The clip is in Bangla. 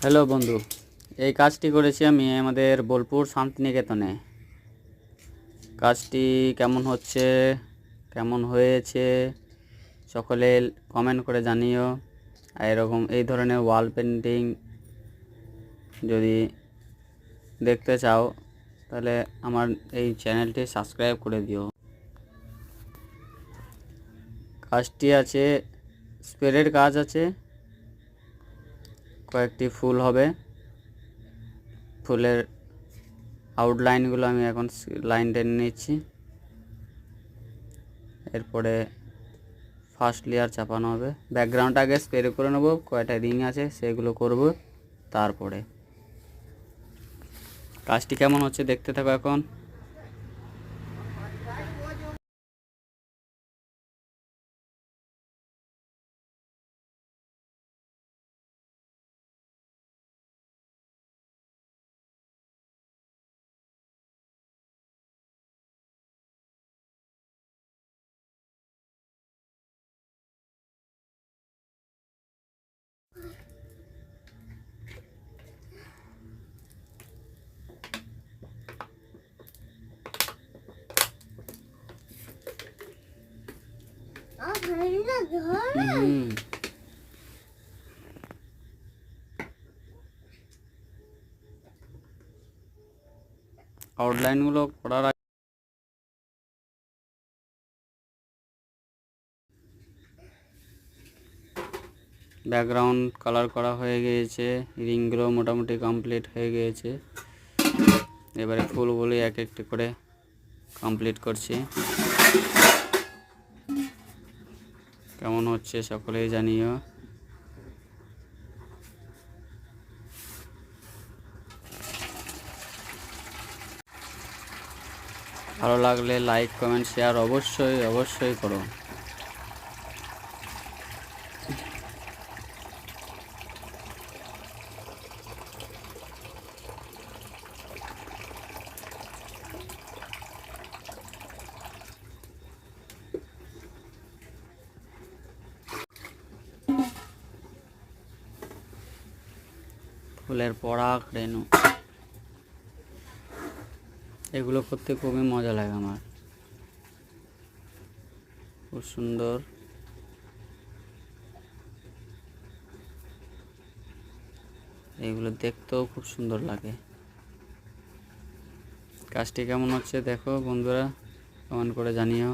হ্যালো বন্ধু, এই কাজটি করেছি আমি আমাদের বোলপুর শান্তিনিকেতনে। কাজটি কেমন হচ্ছে, কেমন হয়েছে সকলে কমেন্ট করে জানিও। আর এরকম এই ধরনের ওয়াল পেন্টিং যদি দেখতে চাও তাহলে আমার এই চ্যানেলটি সাবস্ক্রাইব করে দিও। কাজটি আছে, স্প্রের কাজ আছে, কয়েকটি ফুল হবে। ফুলের আউটলাইনগুলো আমি এখন লাইন টেনে নিচ্ছি। এরপরে ফার্স্ট লেয়ার চাপানো হবে। ব্যাকগ্রাউন্ড আগে স্প্রে করে নেব, কয়টা রিং আছে সেগুলো করব। তারপরে কাজটি কেমন হচ্ছে দেখতে থাকো এখন। আউটলাইনগুলো করার আগে ব্যাকগ্রাউন্ড কালার করা হয়ে গিয়েছে, রিংগুলো মোটামুটি কমপ্লিট হয়ে গিয়েছে। এবারে ফুলগুলি এক একটি করে কমপ্লিট করছি। কেমন হচ্ছে সকলেই জানিও। ভালো লাগলে লাইক কমেন্ট শেয়ার অবশ্যই করো। ফুলের পরাগ রেণু এগুলো করতে খুবই মজা লাগে আমার, খুব সুন্দর। এগুলো দেখতেও খুব সুন্দর লাগে। কাজটি কেমন হচ্ছে দেখো বন্ধুরা, কমেন্ট করে জানিও।